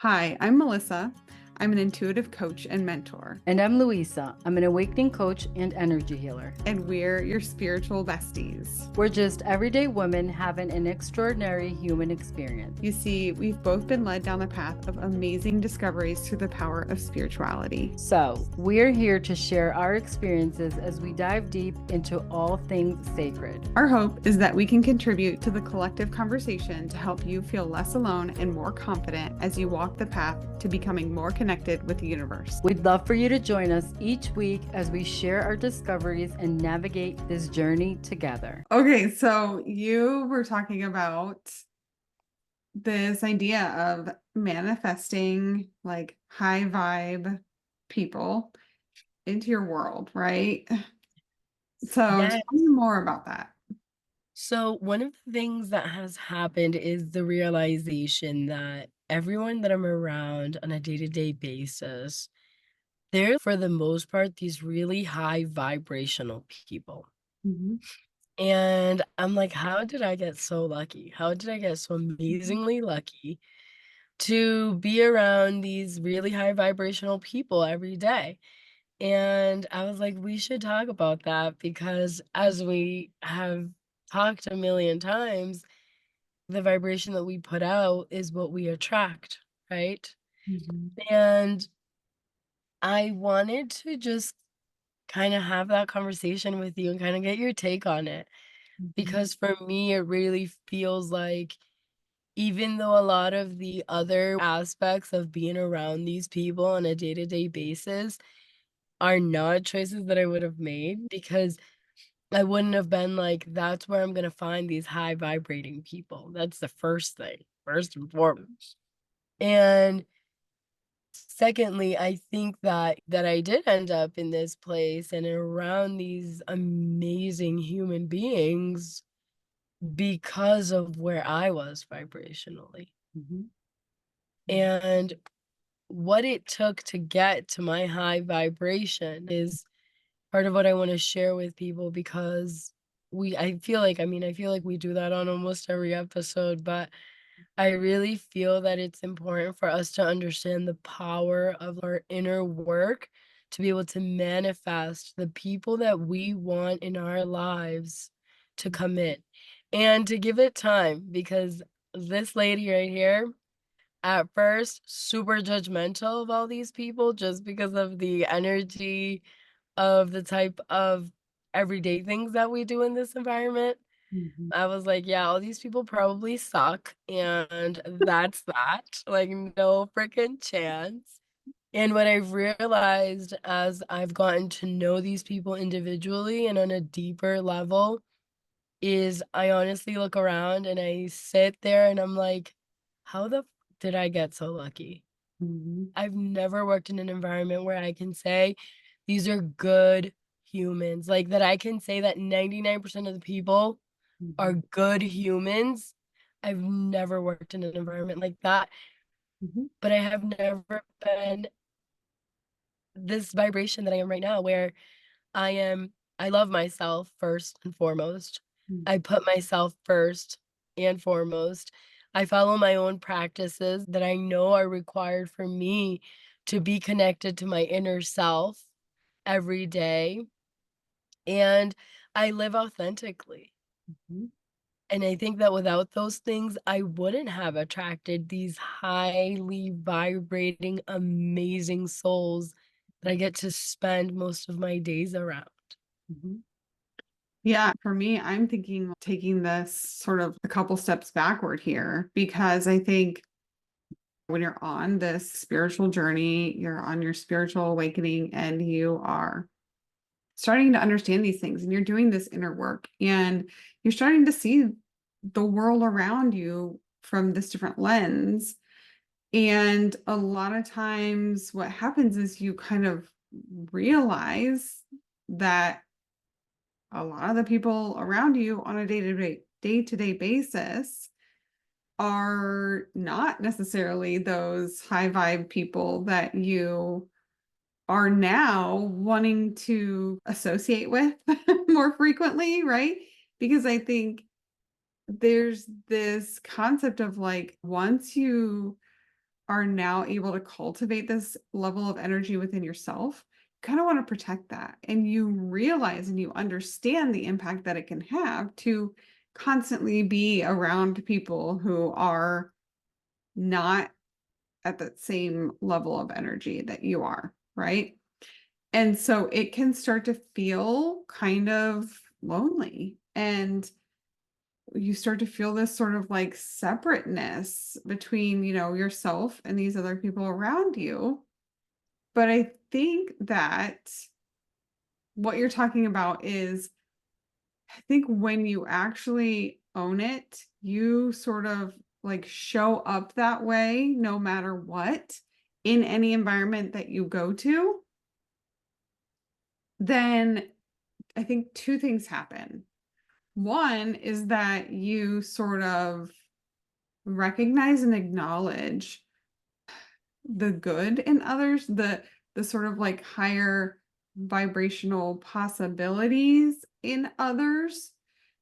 Hi, I'm Melissa. I'm an intuitive coach and mentor, And I'm Louisa. I'm an awakening coach and energy healer. and we're your spiritual besties. We're just everyday women having an extraordinary human experience. You see, we've both been led down the path of amazing discoveries through the power of spirituality. So, we're here to share our experiences as we dive deep into all things sacred. Our hope is that we can contribute to the collective conversation to help you feel less alone and more confident as you walk the path to becoming more connected with the universe. We'd love for you to join us each week as we share our discoveries and navigate this journey together. Okay, so you were talking about this idea of manifesting like high vibe people into your world, right? So tell Yes. me more about that. So one of the things that has happened is the realization that everyone that I'm around on a day-to-day basis, they're for the most part these really high vibrational people. Mhm, And I'm like, how did I get so lucky? How did I get so mhm, amazingly lucky to be around these really high vibrational people every day? And I was like, we should talk about that because as we have talked a million times, the vibration that we put out is what we attract, right? mhm, And I wanted to just kind of have that conversation with you and kind of get your take on it. mhm, Because for me, it really feels like even though a lot of the other aspects of being around these people on a day to day basis are not choices that I would have made because I wouldn't have been like, that's where I'm gonna find these high vibrating people. That's the first thing, first and foremost. And secondly, I think that I did end up in this place and around these amazing human beings because of where I was vibrationally. mhm, And what it took to get to my high vibration is part of what I wanna share with people because I feel like we do that on almost every episode, but I really feel that it's important for us to understand the power of our inner work to be able to manifest the people that we want in our lives to come in, and to give it time because this lady right here, at first, super judgmental of all these people just because of the energy of the type of everyday things that we do in this environment. mhm, I was like, "Yeah, all these people probably suck, and that's that, like, no freaking chance." And what I've realized as I've gotten to know these people individually and on a deeper level is I honestly look around and I sit there and I'm like, "How the f did I get so lucky?" mhm, I've never worked in an environment where I can say, "These are good humans," like, that I can say that 99% of the people are mhm, good humans. I've never worked in an environment like that, mhm, but I have never been this vibration that I am right now where I love myself first and foremost. mhm, I put myself first and foremost. I follow my own practices that I know are required for me to be connected to my inner self every day, and I live authentically. mhm. And I think that without those things, I wouldn't have attracted these highly vibrating, amazing souls that I get to spend most of my days around. Mhm. Yeah, for me, I'm thinking taking this sort of a couple steps backward here because I think when you're on this spiritual journey, you're on your spiritual awakening and you are starting to understand these things and you're doing this inner work and you're starting to see the world around you from this different lens. And a lot of times, what happens is you kind of realize that a lot of the people around you on a day-to-day basis are not necessarily those high vibe people that you are now wanting to associate with more frequently, right? Because I think there's this concept of like once you are now able to cultivate this level of energy within yourself, you kind of want to protect that. And you realize and you understand the impact that it can have to constantly be around people who are not at that same level of energy that you are, right? And so it can start to feel kind of lonely, and you start to feel this sort of like separateness between, yourself and these other people around you. But I think that what you're talking about is, I think when you actually own it, you sort of like show up that way no matter what in any environment that you go to, then I think two things happen. One is that you sort of recognize and acknowledge the good in others, the sort of like higher vibrational possibilities in others.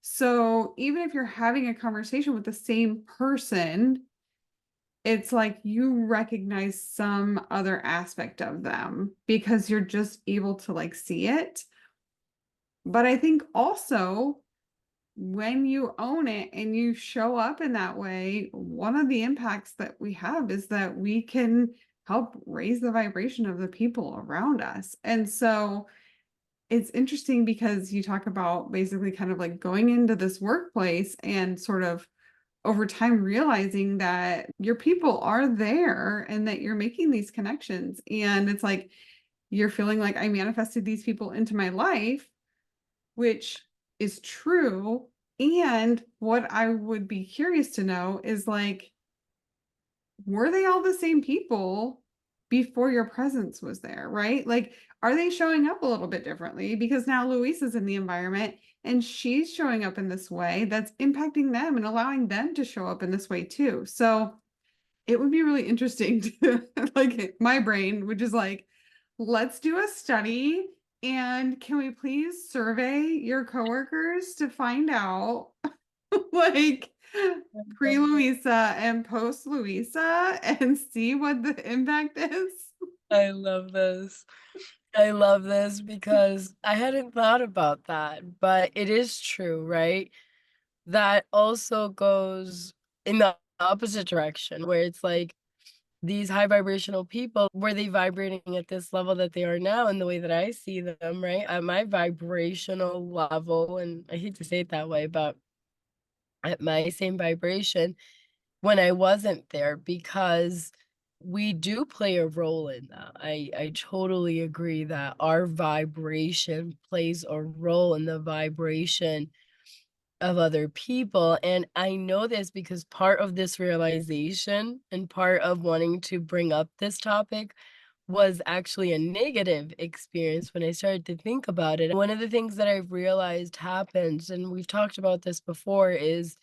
So even if you're having a conversation with the same person, it's like you recognize some other aspect of them because you're just able to like see it. But I think also when you own it and you show up in that way, one of the impacts that we have is that we can help raise the vibration of the people around us. And so it's interesting because you talk about basically kind of like going into this workplace and sort of over time realizing that your people are there and that you're making these connections. And it's like you're feeling like I manifested these people into my life, which is true. And what I would be curious to know is like, were they all the same people before your presence was there, right? Like, are they showing up a little bit differently? Because now Louisa's in the environment and she's showing up in this way that's impacting them and allowing them to show up in this way too. So it would be really interesting to like my brain, which is like, let's do a study and can we please survey your coworkers to find out like pre-Louisa and post-Louisa and see what the impact is? I love this. I love this because I hadn't thought about that, but it is true, right? That also goes in the opposite direction where it's like these high vibrational people, were they vibrating at this level that they are now in the way that I see them, right? At my vibrational level, and I hate to say it that way, but at my same vibration when I wasn't there because we do play a role in that. I totally agree that our vibration plays a role in the vibration of other people. And I know this because part of this realization and part of wanting to bring up this topic was actually a negative experience when I started to think about it. One of the things that I've realized happens, and we've talked about this before, is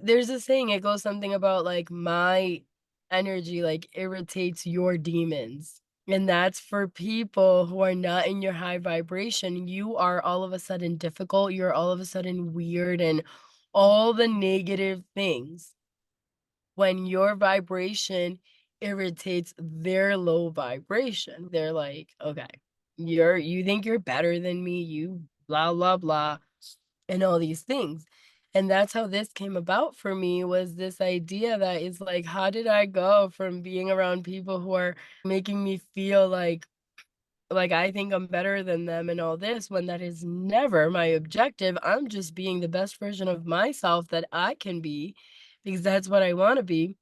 there's a saying, it goes something about like my energy like irritates your demons. And that's for people who are not in your high vibration. You are all of a sudden difficult, you're all of a sudden weird, and all the negative things when your vibration irritates their low vibration. They're like, okay, you think you're better than me, you blah blah blah, and all these things. And that's how this came about for me, was this idea that is like, how did I go from being around people who are making me feel like I think I'm better than them and all this, when that is never my objective. I'm just being the best version of myself that I can be because that's what I want to be.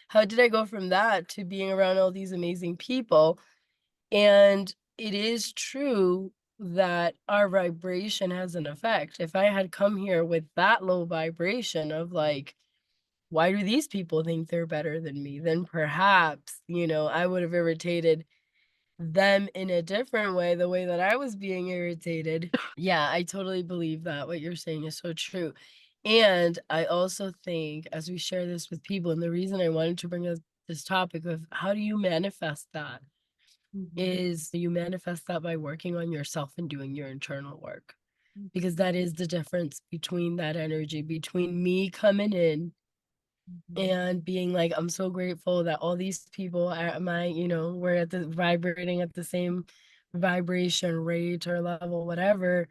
How did I go from that to being around all these amazing people? And it is true that our vibration has an effect. If I had come here with that low vibration of like, why do these people think they're better than me? Then perhaps, I would have irritated them in a different way, the way that I was being irritated. Yeah, I totally believe that what you're saying is so true. And I also think, as we share this with people, and the reason I wanted to bring up this topic of how do you manifest that, Mhm. is you manifest that by working on yourself and doing your internal work. Because that is the difference between that energy, between me coming in and being like, I'm so grateful that all these people at my, we're at the vibrating at the same vibration rate or level, whatever.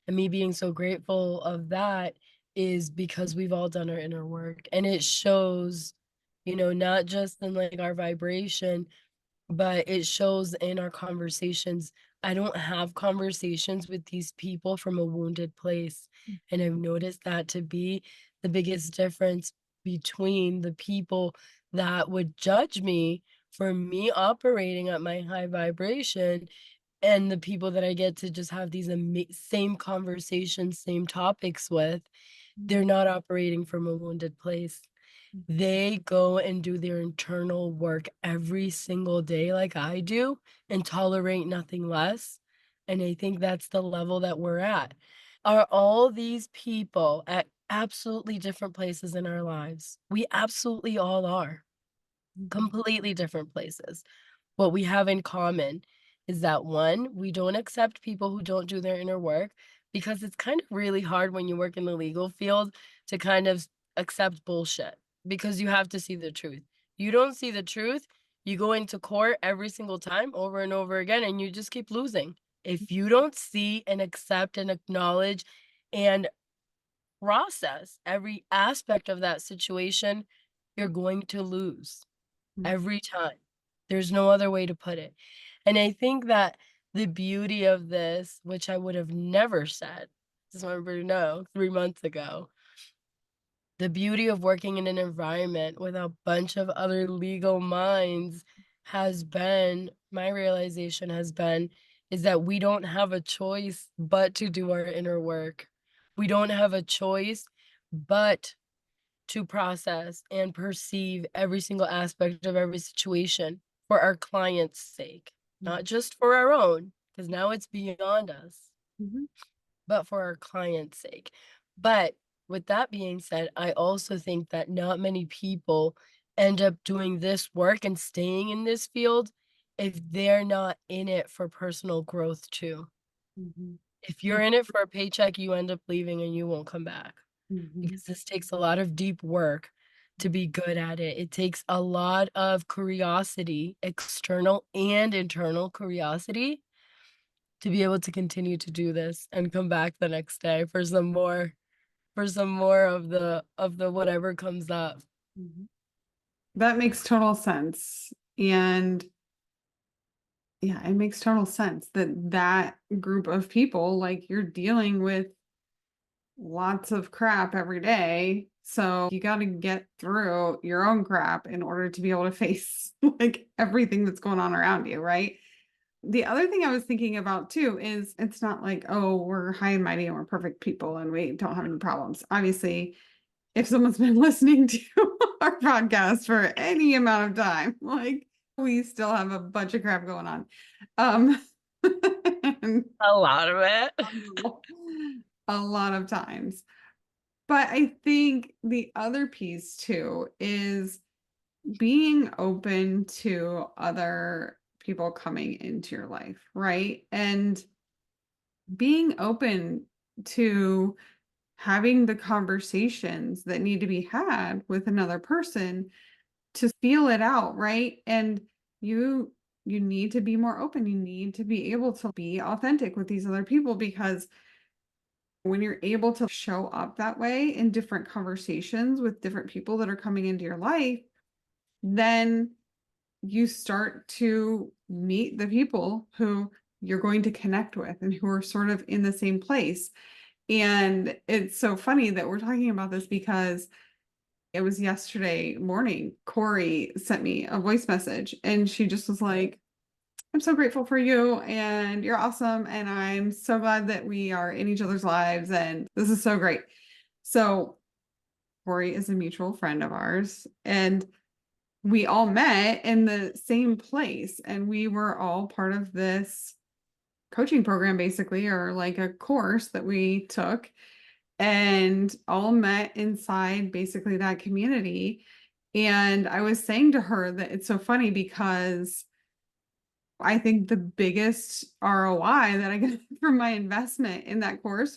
And me being so grateful of that is because we've all done our inner work. And it shows, not just in like our vibration, but it shows in our conversations. I don't have conversations with these people from a wounded place. And I've noticed that to be the biggest difference between the people that would judge me for me operating at my high vibration and the people that I get to just have these same conversations, same topics with. They're not operating from a wounded place. They go and do their internal work every single day like I do and tolerate nothing less. And I think that's the level that we're at. Are all these people at absolutely different places in our lives? We absolutely all are. Completely different places. What we have in common is that, one, we don't accept people who don't do their inner work because it's kind of really hard when you work in the legal field to kind of accept bullshit because you have to see the truth. You don't see the truth, you go into court every single time over and over again, and you just keep losing. If you don't see and accept and acknowledge and process every aspect of that situation, you're going to lose. Every time. There's no other way to put it. And I think that the beauty of this, which I would have never said, just want everybody to know, 3 months ago, the beauty of working in an environment with a bunch of other legal minds has been, my realization has been, is that we don't have a choice but to do our inner work. We don't have a choice but to process and perceive every single aspect of every situation for our client's sake, not just for our own, because now it's beyond us, but for our client's sake. But with that being said, I also think that not many people end up doing this work and staying in this field if they're not in it for personal growth too. If you're in it for a paycheck, you end up leaving and you won't come back because this takes a lot of deep work to be good at it. It takes a lot of curiosity, external and internal curiosity, to be able to continue to do this and come back the next day for some more of the whatever comes up. That makes total sense. And yeah, it makes total sense that that group of people, like you're dealing with lots of crap every day. So you got to get through your own crap in order to be able to face like everything that's going on around you, right? The other thing I was thinking about too is it's not like, oh, we're high and mighty and we're perfect people and we don't have any problems. Obviously, if someone's been listening to our podcast for any amount of time, like we still have a bunch of crap going on. And A lot of it. a lot of times. But I think the other piece too is being open to other people coming into your life, right? And being open to having the conversations that need to be had with another person to feel it out, right? And you you need to be more open. You need to be able to be authentic with these other people because when you're able to show up that way in different conversations with different people that are coming into your life, then you start to meet the people who you're going to connect with and who are sort of in the same place. And it's so funny that we're talking about this because it was yesterday morning. Corey sent me a voice message and she just was like, I'm so grateful for you and you're awesome. And I'm so glad that we are in each other's lives. And this is so great. So Corey is a mutual friend of ours and we all met in the same place and we were all part of this coaching program basically, or like a course that we took and all met inside basically that community. And I was saying to her that it's so funny because I think the biggest ROI that I got from my investment in that course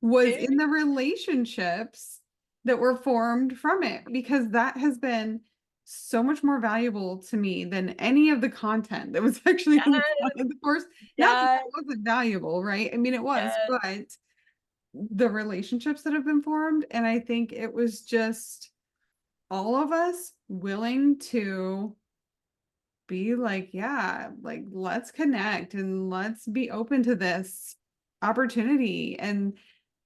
was in the relationships that were formed from it, because that has been so much more valuable to me than any of the content that was actually in the course. Not that Yes, that wasn't valuable, right? I mean, it was, yes. but the relationships that have been formed, and I think it was just all of us willing to be like, yeah, like let's connect and let's be open to this opportunity and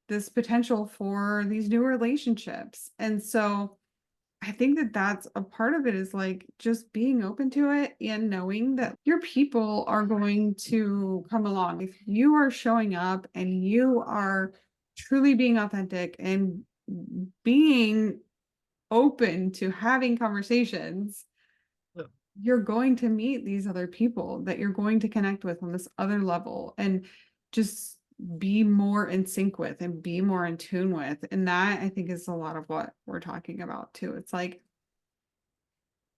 this potential for these new relationships. And so I think that that's a part of it, is like just being open to it and knowing that your people are going to come along. If you are showing up and you are truly being authentic and being open to having conversations, you're going to meet these other people that you're going to connect with on this other level and just be more in sync with and be more in tune with. And that, I think, is a lot of what we're talking about too. It's like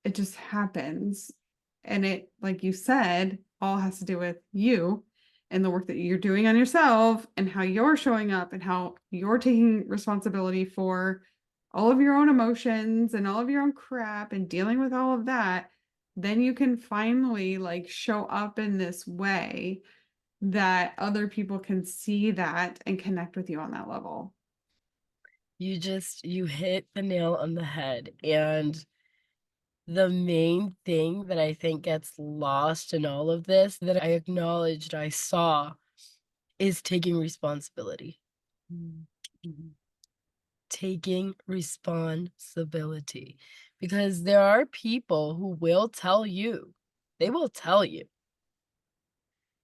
it just happens. And it, like you said, all has to do with you and the work that you're doing on yourself and how you're showing up and how you're taking responsibility for all of your own emotions and all of your own crap and dealing with all of that. Then you can finally like show up in this way that other people can see that and connect with you on that level. You hit the nail on the head. And the main thing that I think gets lost in all of this, that I acknowledged I saw, is taking responsibility. Mm-hmm. Taking responsibility. Because there are people who will tell you, they will tell you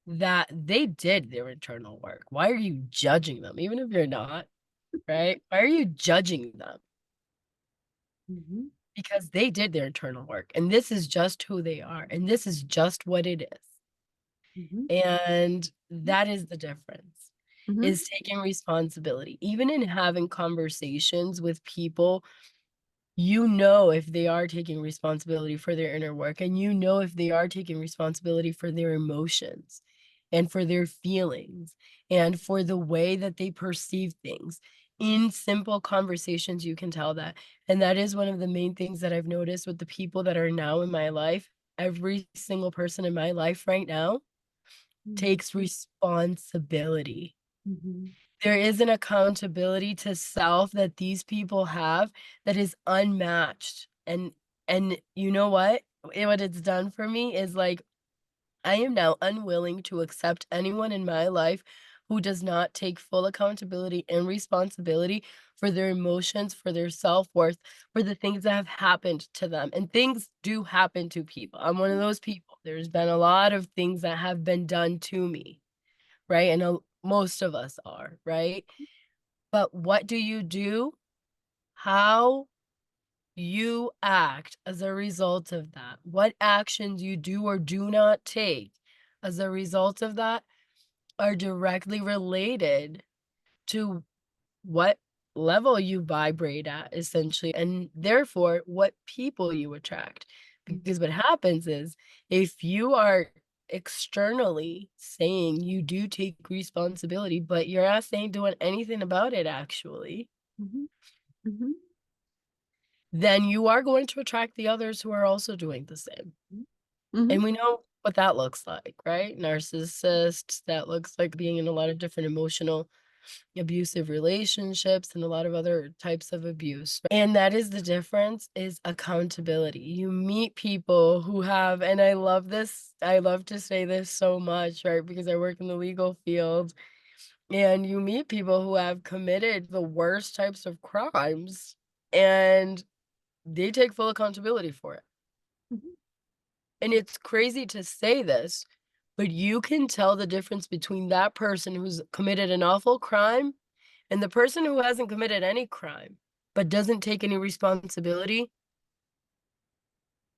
that they did their internal work. Why are you judging them? Even if you're not, right? Why are you judging them? Mm-hmm. Because they did their internal work, and this is just who they are, and this is just what it is. Mm-hmm. And that is the difference, Mm-hmm. is taking responsibility. Even in having conversations with people, you know if they are taking responsibility for their inner work, and you know if they are taking responsibility for their emotions and for their feelings and for the way that they perceive things. In simple conversations, you can tell that. And that is one of the main things that I've noticed with the people that are now in my life. Every single person in my life right now takes responsibility. Mm-hmm. There is an accountability to self that these people have that is unmatched. And you know what? What it's done for me is like, I am now unwilling to accept anyone in my life who does not take full accountability and responsibility for their emotions, for their self-worth, for the things that have happened to them. And things do happen to people. I'm one of those people. There's been a lot of things that have been done to me, right? And most of us are, right? But what do you do? How you act as a result of that, what actions you do or do not take as a result of that, are directly related to what level you vibrate at, essentially, and therefore what people you attract. Because what happens is, if you are externally saying you do take responsibility, but your ass ain't doing anything about it actually, Mm-hmm. Mm-hmm. then you are going to attract the others who are also doing the same. Mm-hmm. And we know what that looks like, right? Narcissists, that looks like being in a lot of different emotional abusive relationships and a lot of other types of abuse. And that is the difference, is accountability. You meet people who have, and I love this, I love to say this so much, right? Because I work in the legal field, and you meet people who have committed the worst types of crimes, and they take full accountability for it. Mm-hmm. And it's crazy to say this, but you can tell the difference between that person who's committed an awful crime and the person who hasn't committed any crime but doesn't take any responsibility.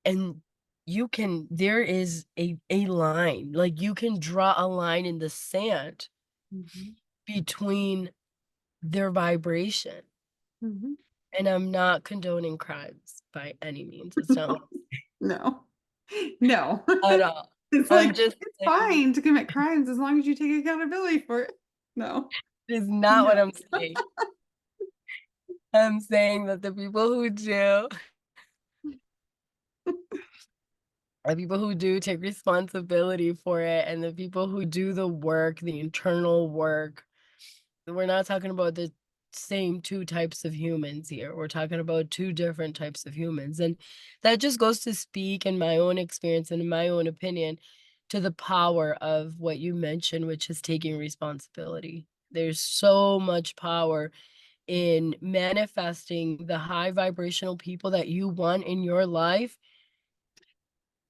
And there is a line, like you can draw a line in the sand Mm-hmm. between their vibration. Mm-hmm. And I'm not condoning crimes by any means. It's not what No, no. I'm at all. It's I'm like, just it's saying, fine to commit crimes as long as you take accountability for it. No, it is not what no. I'm saying. I'm saying that the people who do take responsibility for it, and the people who do the work, the internal work, we're not talking about the same two types of humans here. We're talking about two different types of humans. And that just goes to speak, in my own experience and in my own opinion, to the power of what you mentioned, which is taking responsibility. There's so much power in manifesting the high vibrational people that you want in your life.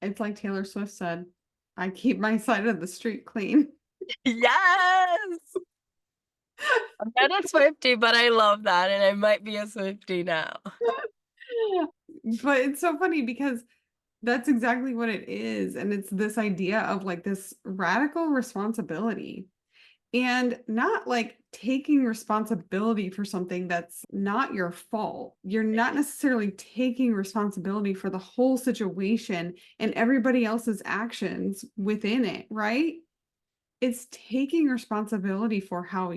It's like Taylor Swift said, I keep my side of the street clean. Yes. I'm not a Swiftie, but I love that, and I might be a Swiftie now. But it's so funny because that's exactly what it is. And it's this idea of like this radical responsibility and not like taking responsibility for something that's not your fault. You're not necessarily taking responsibility for the whole situation and everybody else's actions within it, right? It's taking responsibility for how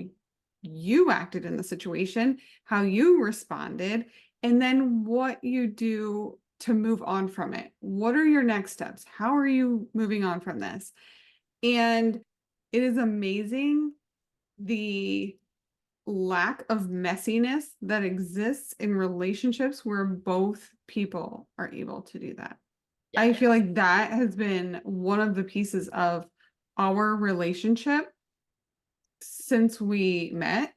you acted in the situation, how you responded, and then what you do to move on from it. What are your next steps? How are you moving on from this? And it is amazing the lack of messiness that exists in relationships where both people are able to do that. I feel like that has been one of the pieces of our relationship since we met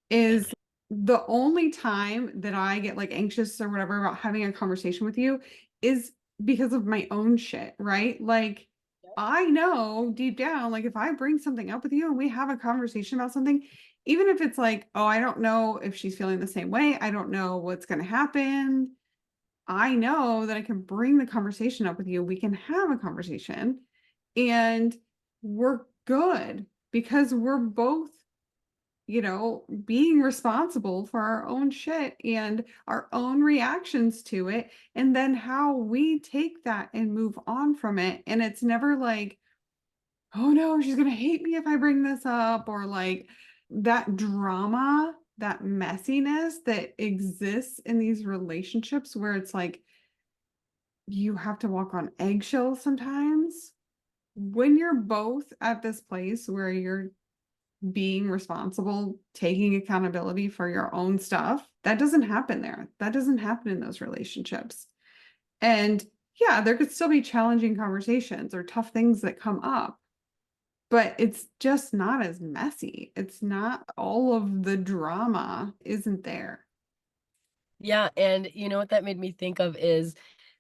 is the only time that I get like anxious or whatever about having a conversation with you is because of my own shit, right? Like I know deep down, like if I bring something up with you and we have a conversation about something, even if it's like, oh, I don't know if she's feeling the same way, I don't know what's going to happen. I know that I can bring the conversation up with you. We can have a conversation and we're good because we're both, being responsible for our own shit and our own reactions to it. And then how we take that and move on from it. And it's never like, oh no, she's going to hate me if I bring this up, or like that drama, that messiness that exists in these relationships where it's like, you have to walk on eggshells sometimes when you're both at this place where you're being responsible, taking accountability for your own stuff. That doesn't happen there. That doesn't happen in those relationships. And yeah, there could still be challenging conversations or tough things that come up, but it's just not as messy. It's not all of the drama isn't there. Yeah, and you know what that made me think of is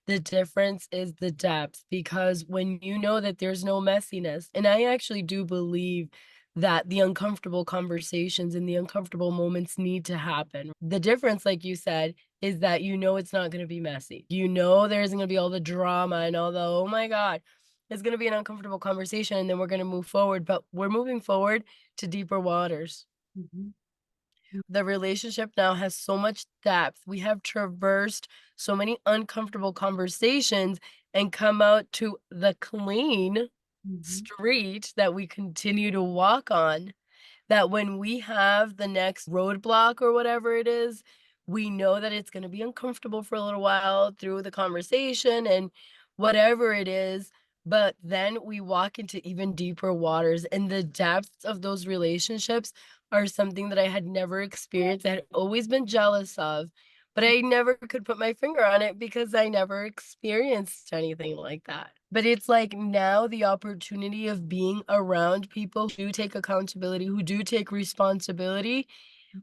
the difference is the depth, because when you know that there's no messiness, and I actually do believe that the uncomfortable conversations and the uncomfortable moments need to happen. The difference, like you said, is that you know it's not going to be messy. You know there isn't going to be all the drama and all the, oh my God, it's going to be an uncomfortable conversation and then we're going to move forward, but we're moving forward to deeper waters. Mhm. The relationship now has so much depth. We have traversed so many uncomfortable conversations and come out to the clean Mhm. street that we continue to walk on, that when we have the next roadblock or whatever it is, we know that it's going to be uncomfortable for a little while through the conversation and whatever it is. But then we walk into even deeper waters, and the depths of those relationships are something that I had never experienced. I had always been jealous of, but I never could put my finger on it because I never experienced anything like that. But it's like now the opportunity of being around people who do take accountability, who do take responsibility.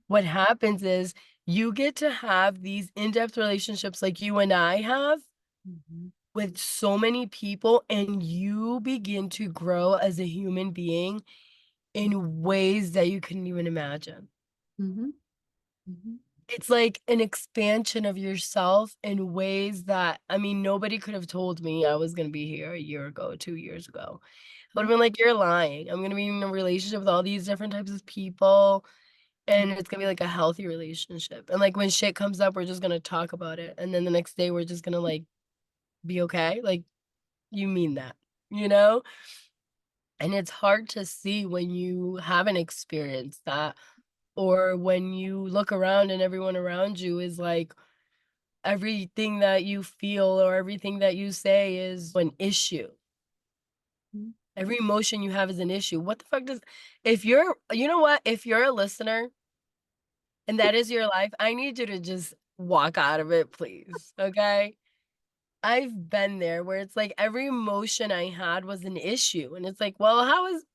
What happens is you get to have these in-depth relationships like you and I have Mhm. with so many people, and you begin to grow as a human being in ways that you couldn't even imagine. Mhm. Mhm. It's like an expansion of yourself in ways that, I mean, nobody could have told me I was gonna be here a year ago, 2 years ago. I would've been like, "You're lying. I'm gonna be in a relationship with all these different types of people, and it's gonna be like a healthy relationship, and, like, when shit comes up, we're just gonna talk about it, and then the next day, we're just gonna, like, be okay?" Like, you mean that, you know? And it's hard to see when you haven't experienced that, or when you look around and everyone around you is like, everything that you feel or everything that you say is an issue. Mhm. Every emotion you have is an issue. What the fuck does, if you're, you know what, if you're a listener and that is your life, I need you to just walk out of it, please. Okay. I've been there where it's like every emotion I had was an issue. And it's like, well, how is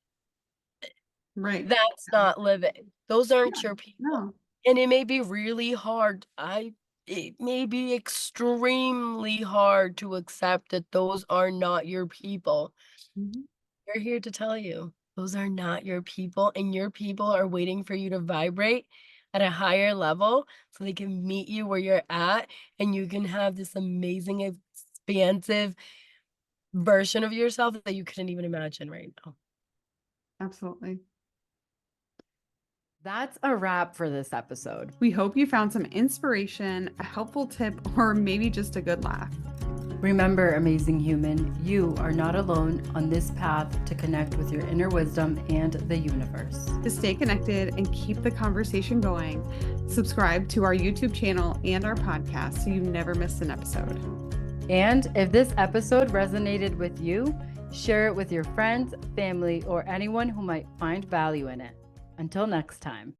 Right. that's not living? Those aren't Yeah. your people. No. And it may be really hard. It may be extremely hard to accept that those are not your people. Mhm. We're here to tell you those are not your people, and your people are waiting for you to vibrate at a higher level so they can meet you where you're at and you can have this amazing, expansive version of yourself that you couldn't even imagine right now. Absolutely. That's a wrap for this episode. We hope you found some inspiration, a helpful tip, or maybe just a good laugh. Remember, amazing human, you are not alone on this path to connect with your inner wisdom and the universe. To stay connected and keep the conversation going, subscribe to our YouTube channel and our podcast so you never miss an episode. And if this episode resonated with you, share it with your friends, family, or anyone who might find value in it. Until next time.